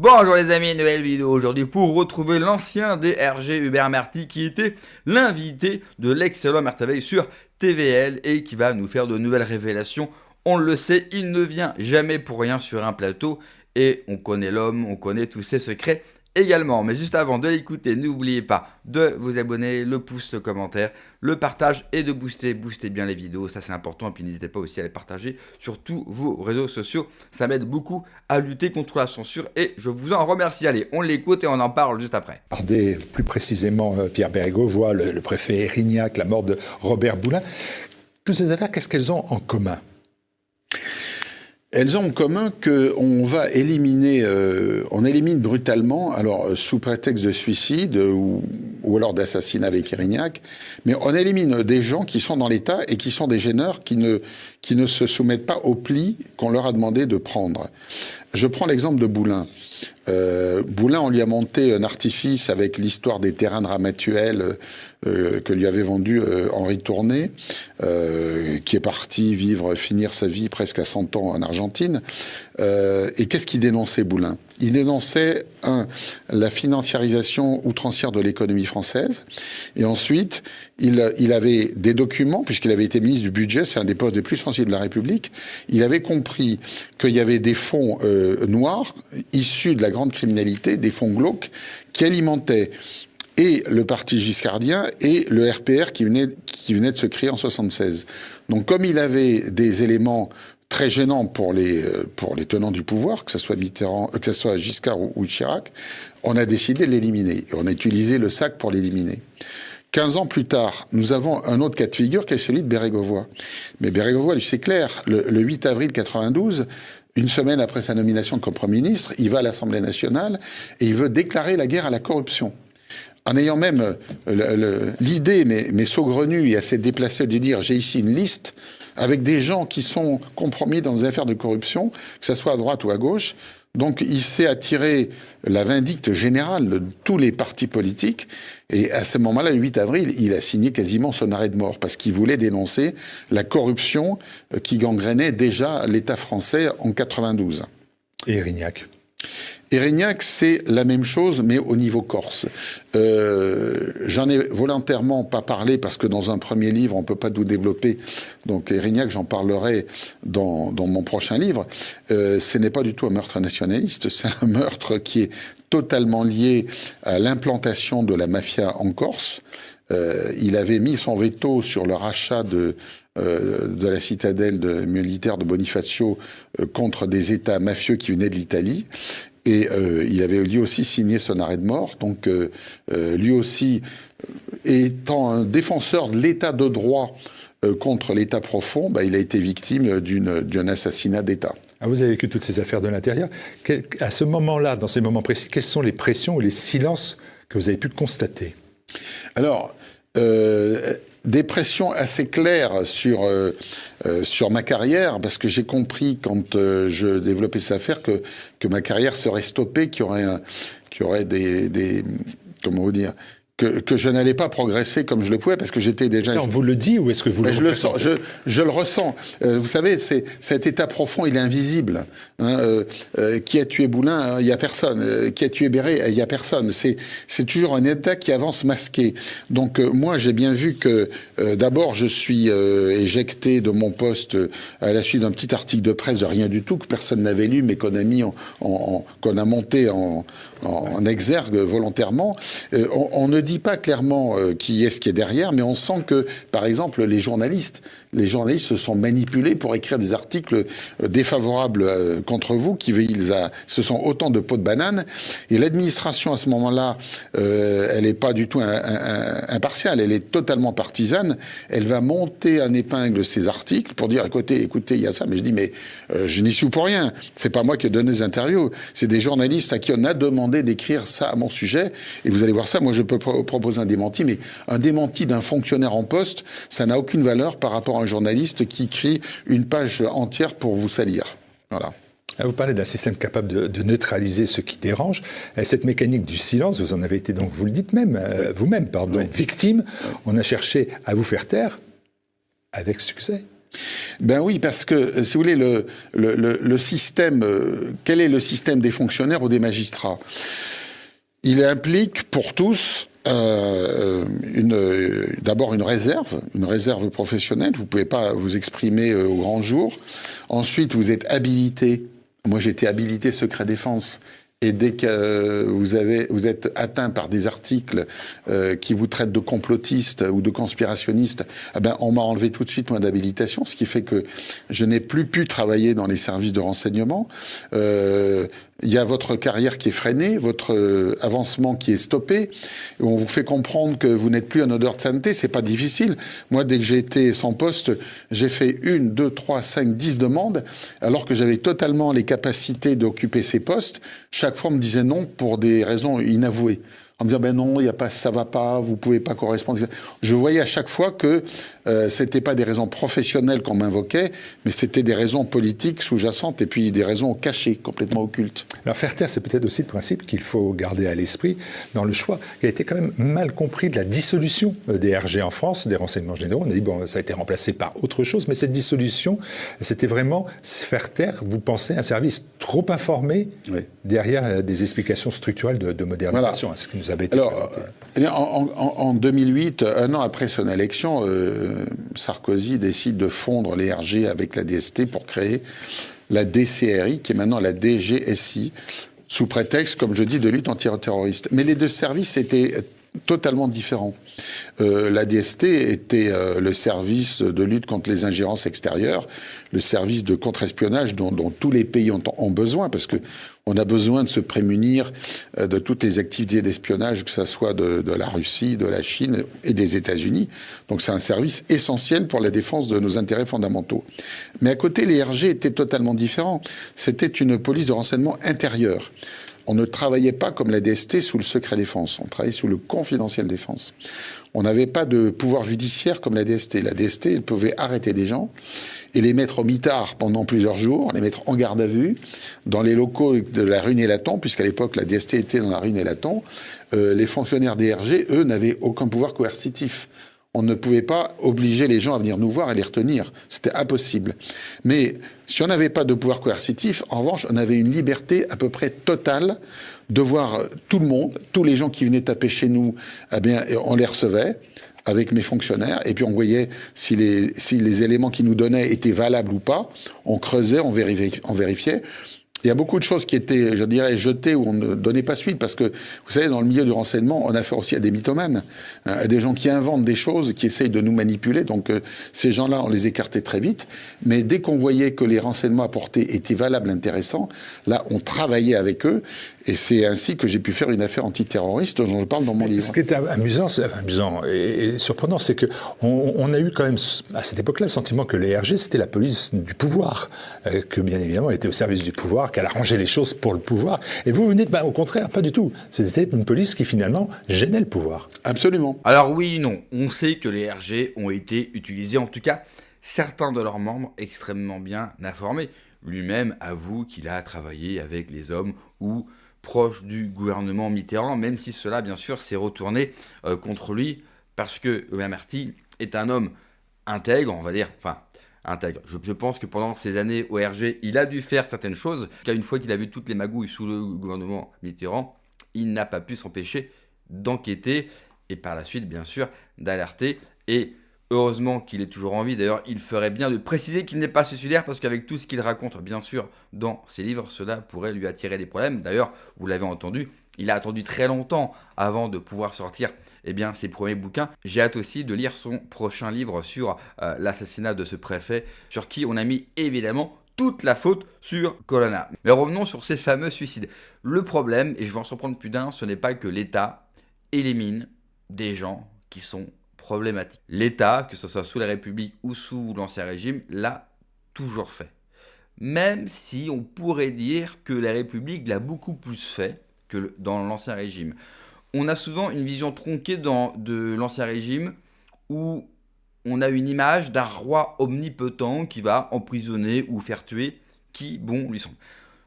Bonjour les amis, nouvelle vidéo aujourd'hui pour retrouver l'ancien DRG Hubert Marty qui était l'invité de l'excellent Merveille sur TVL et qui va nous faire de nouvelles révélations. On le sait, il ne vient jamais pour rien sur un plateau et on connaît l'homme, on connaît tous ses secrets également. Mais juste avant de l'écouter, n'oubliez pas de vous abonner, le pouce, le commentaire, le partage et de booster bien les vidéos, ça c'est important. Et puis n'hésitez pas aussi à les partager sur tous vos réseaux sociaux, ça m'aide beaucoup à lutter contre la censure et je vous en remercie. Allez, on l'écoute et on en parle juste après. Plus précisément, Pierre Bérégovoy, le préfet Erignac, la mort de Robert Boulin. Toutes ces affaires, qu'est-ce qu'elles ont en commun ? Elles ont en commun qu'on va éliminer, on élimine brutalement, alors sous prétexte de suicide ou alors d'assassinat avec Erignac, mais on élimine des gens qui sont dans l'État et qui sont des gêneurs qui ne se soumettent pas au pli qu'on leur a demandé de prendre. Je prends l'exemple de Boulin. Boulin, on lui a monté un artifice avec l'histoire des terrains de Ramatuelle que lui avait vendu Henri Tourné, qui est parti finir sa vie presque à 100 ans en Argentine. Et qu'est-ce qu'il dénonçait, Boulin ? Il dénonçait, la financiarisation outrancière de l'économie française. Et ensuite, il avait des documents, puisqu'il avait été ministre du Budget, c'est un des postes les plus sensibles de la République. Il avait compris qu'il y avait des fonds noirs, issus de la grande criminalité, des fonds glauques, qui alimentaient et le parti giscardien et le RPR qui venait de se créer en 76. Donc comme il avait des éléments très gênants pour les tenants du pouvoir, que ce soit Mitterrand, que ce soit Giscard ou Chirac, on a décidé de l'éliminer. Et on a utilisé le SAC pour l'éliminer. 15 ans plus tard, nous avons un autre cas de figure qui est celui de Bérégovoy. Mais Bérégovoy, c'est clair, le 8 avril 92, une semaine après sa nomination comme Premier ministre, il va à l'Assemblée nationale et il veut déclarer la guerre à la corruption. En ayant même l'idée, mais saugrenue et assez déplacée, de dire « j'ai ici une liste avec des gens qui sont compromis dans des affaires de corruption, que ce soit à droite ou à gauche ». Donc il s'est attiré la vindicte générale de tous les partis politiques. Et à ce moment-là, le 8 avril, il a signé quasiment son arrêt de mort parce qu'il voulait dénoncer la corruption qui gangrénait déjà l'État français en 92. Et Erignac ? Erignac, c'est la même chose, mais au niveau corse. J'en ai volontairement pas parlé parce que dans un premier livre, on peut pas tout développer. Donc Erignac, j'en parlerai dans mon prochain livre. Ce n'est pas du tout un meurtre nationaliste, c'est un meurtre qui est totalement lié à l'implantation de la mafia en Corse. Il avait mis son veto sur le rachat de la citadelle militaire de Bonifacio contre des États mafieux qui venaient de l'Italie. Et il avait lui aussi signé son arrêt de mort. Donc lui aussi, étant un défenseur de l'état de droit contre l'état profond, il a été victime d'un assassinat d'État. Ah, vous avez vécu toutes ces affaires de l'intérieur. À ce moment-là, dans ces moments précis, quelles sont les pressions ou les silences que vous avez pu constater ? Alors, des pressions assez claires sur ma carrière, parce que j'ai compris quand je développais cette affaire que ma carrière serait stoppée, qu'il y aurait des comment vous dire, que je n'allais pas progresser comme je le pouvais parce que j'étais déjà... Ça, on vous le dit ou est-ce que vous le je le sens, je le ressens. Vous savez, cet état profond, il est invisible. Qui a tué Boulin? Il n'y a personne. Qui a tué Béret? Il n'y a personne. C'est toujours un état qui avance masqué. Donc moi, j'ai bien vu que d'abord, je suis éjecté de mon poste à la suite d'un petit article de presse de rien du tout, que personne n'avait lu, mais qu'on a mis qu'on a monté en exergue volontairement. On ne dit pas clairement qui est-ce qui est derrière, mais on sent que, par exemple, les journalistes se sont manipulés pour écrire des articles défavorables contre vous, ce sont autant de pots de banane. Et l'administration, à ce moment-là, elle n'est pas du tout impartiale, elle est totalement partisane. Elle va monter en épingle ces articles pour dire, écoutez, il y a ça. Mais je dis, je n'y suis pour rien. C'est pas moi qui ai donné les interviews. C'est des journalistes à qui on a demandé d'écrire ça à mon sujet. Et vous allez voir ça, moi je peux proposer un démenti, mais un démenti d'un fonctionnaire en poste, ça n'a aucune valeur par rapport à un journaliste qui écrit une page entière pour vous salir. Voilà. Vous parlez d'un système capable de neutraliser ce qui dérange. Cette mécanique du silence, vous en avez été, donc vous le dites même, vous-même, victime. On a cherché à vous faire taire avec succès. Ben oui, parce que, si vous voulez, le système, quel est le système des fonctionnaires ou des magistrats? Il implique pour tous d'abord une réserve professionnelle. Vous ne pouvez pas vous exprimer au grand jour. Ensuite, vous êtes habilité. Moi, j'étais habilité secret défense. Et dès que vous êtes atteint par des articles qui vous traitent de complotiste ou de conspirationniste, eh ben, on m'a enlevé tout de suite moi d'habilitation, ce qui fait que je n'ai plus pu travailler dans les services de renseignement. Il y a votre carrière qui est freinée, votre avancement qui est stoppé. On vous fait comprendre que vous n'êtes plus en odeur de sainteté. C'est pas difficile. Moi, dès que j'ai été sans poste, j'ai fait 1, 2, 3, 5, 10 demandes, alors que j'avais totalement les capacités d'occuper ces postes. Chaque fois, on me disait non pour des raisons inavouées. En me disant, ben non, il y a pas, ça va pas, vous pouvez pas correspondre. Je voyais à chaque fois que c'était pas des raisons professionnelles qu'on m'invoquait, mais c'était des raisons politiques sous-jacentes et puis des raisons cachées, complètement occultes. Alors faire taire, c'est peut-être aussi le principe qu'il faut garder à l'esprit dans le choix, qui a été quand même mal compris de la dissolution des RG en France, des renseignements généraux. On a dit, bon, ça a été remplacé par autre chose, mais cette dissolution, c'était vraiment faire taire, vous pensez, un service trop informé derrière des explications structurelles de modernisation, ce qui nous avait été présenté. En 2008, un an après son élection, Sarkozy décide de fondre les RG avec la DST pour créer la DCRI, qui est maintenant la DGSI, sous prétexte, comme je dis, de lutte antiterroriste. Mais les deux services étaient totalement différents. La DST était le service de lutte contre les ingérences extérieures, le service de contre-espionnage dont tous les pays ont besoin, parce que on a besoin de se prémunir de toutes les activités d'espionnage, que ce soit de la Russie, de la Chine et des États-Unis. Donc c'est un service essentiel pour la défense de nos intérêts fondamentaux. Mais à côté, les RG étaient totalement différents. C'était une police de renseignement intérieur. On ne travaillait pas comme la DST sous le secret défense, on travaillait sous le confidentiel défense. On n'avait pas de pouvoir judiciaire comme la DST. La DST, elle pouvait arrêter des gens et les mettre au mitard pendant plusieurs jours, les mettre en garde à vue dans les locaux de la rue Nélaton, puisqu'à l'époque la DST était dans la rue Nélaton. Les fonctionnaires des RG, eux, n'avaient aucun pouvoir coercitif. On ne pouvait pas obliger les gens à venir nous voir et les retenir. C'était impossible. Mais si on n'avait pas de pouvoir coercitif, en revanche, on avait une liberté à peu près totale de voir tout le monde, tous les gens qui venaient taper chez nous, eh bien, on les recevait avec mes fonctionnaires, et puis on voyait si les éléments qu'ils nous donnaient étaient valables ou pas. On creusait, on vérifiait. Il y a beaucoup de choses qui étaient, je dirais, jetées où on ne donnait pas suite, parce que, vous savez, dans le milieu du renseignement, on a affaire aussi à des mythomanes, à des gens qui inventent des choses, qui essayent de nous manipuler. Donc, ces gens-là, on les écartait très vite. Mais dès qu'on voyait que les renseignements apportés étaient valables, intéressants, là, on travaillait avec eux. Et c'est ainsi que j'ai pu faire une affaire antiterroriste dont je parle dans mon livre. Ce qui est amusant et surprenant, c'est qu'on a eu quand même, à cette époque-là, le sentiment que les RG, c'était la police du pouvoir, que bien évidemment, elle était au service du pouvoir, qu'elle arrangeait les choses pour le pouvoir. Et vous venez au contraire, pas du tout. C'était une police qui finalement gênait le pouvoir. Absolument. Alors oui, non, on sait que les RG ont été utilisés, en tout cas, certains de leurs membres extrêmement bien informés. Lui-même avoue qu'il a travaillé avec les hommes ou proche du gouvernement Mitterrand, même si cela, bien sûr, s'est retourné contre lui, parce que Hubert Marty est un homme intègre, on va dire, enfin, intègre. Je pense que pendant ces années au RG, il a dû faire certaines choses, car une fois qu'il a vu toutes les magouilles sous le gouvernement Mitterrand, il n'a pas pu s'empêcher d'enquêter, et par la suite, bien sûr, d'alerter, et heureusement qu'il est toujours en vie. D'ailleurs, il ferait bien de préciser qu'il n'est pas suicidaire, parce qu'avec tout ce qu'il raconte, bien sûr, dans ses livres, cela pourrait lui attirer des problèmes. D'ailleurs, vous l'avez entendu, il a attendu très longtemps avant de pouvoir sortir ses premiers bouquins. J'ai hâte aussi de lire son prochain livre sur l'assassinat de ce préfet, sur qui on a mis évidemment toute la faute sur Colonna. Mais revenons sur ces fameux suicides. Le problème, et je vais en surprendre plus d'un, ce n'est pas que l'État élimine des gens qui sont problématique. L'État, que ce soit sous la République ou sous l'Ancien Régime, l'a toujours fait. Même si on pourrait dire que la République l'a beaucoup plus fait que dans l'Ancien Régime. On a souvent une vision tronquée de l'Ancien Régime où on a une image d'un roi omnipotent qui va emprisonner ou faire tuer qui, lui semble.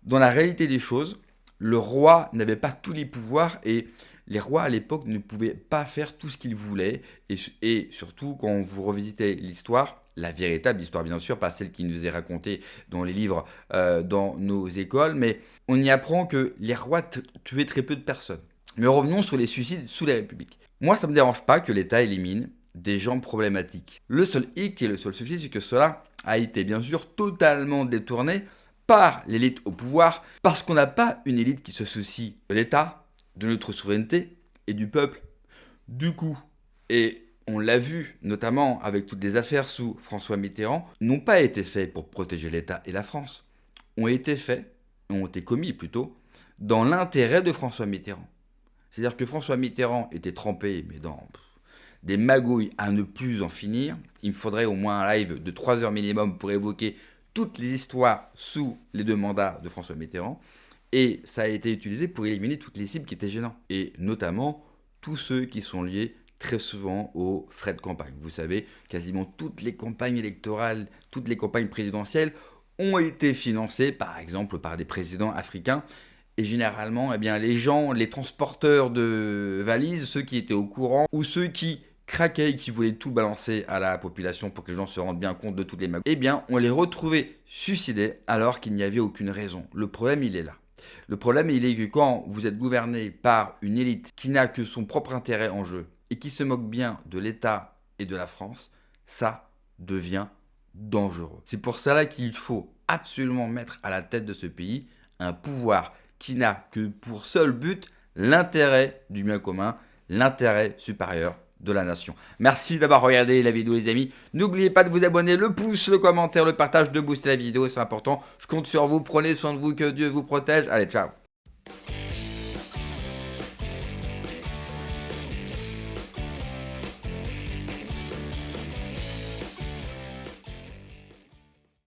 Dans la réalité des choses, le roi n'avait pas tous les pouvoirs et les rois à l'époque ne pouvaient pas faire tout ce qu'ils voulaient, et surtout quand vous revisitez l'histoire, la véritable histoire bien sûr, pas celle qui nous est racontée dans les livres, dans nos écoles, mais on y apprend que les rois tuaient très peu de personnes. Mais revenons sur les suicides sous les républiques. Moi, ça ne me dérange pas que l'État élimine des gens problématiques. Le seul hic et le seul souci, c'est que cela a été bien sûr totalement détourné par l'élite au pouvoir, parce qu'on n'a pas une élite qui se soucie de l'État, de notre souveraineté et du peuple. Du coup, et on l'a vu notamment avec toutes les affaires sous François Mitterrand, n'ont pas été faits pour protéger l'État et la France, ont été commis plutôt, dans l'intérêt de François Mitterrand. C'est-à-dire que François Mitterrand était trempé, mais dans des magouilles à ne plus en finir. Il me faudrait au moins un live de 3 heures minimum pour évoquer toutes les histoires sous les 2 mandats de François Mitterrand. Et ça a été utilisé pour éliminer toutes les cibles qui étaient gênantes. Et notamment tous ceux qui sont liés très souvent aux frais de campagne. Vous savez, quasiment toutes les campagnes électorales, toutes les campagnes présidentielles ont été financées, par exemple, par des présidents africains. Et généralement, eh bien, les gens, les transporteurs de valises, ceux qui étaient au courant, ou ceux qui craquaient et qui voulaient tout balancer à la population pour que les gens se rendent bien compte de toutes les magouilles, eh bien, on les retrouvait suicidés alors qu'il n'y avait aucune raison. Le problème, il est là. Le problème, il est que quand vous êtes gouverné par une élite qui n'a que son propre intérêt en jeu et qui se moque bien de l'État et de la France, ça devient dangereux. C'est pour cela qu'il faut absolument mettre à la tête de ce pays un pouvoir qui n'a que pour seul but l'intérêt du bien commun, l'intérêt supérieur de la nation. Merci d'avoir regardé la vidéo les amis. N'oubliez pas de vous abonner, le pouce, le commentaire, le partage, de booster la vidéo, c'est important. Je compte sur vous, prenez soin de vous, que Dieu vous protège. Allez, ciao.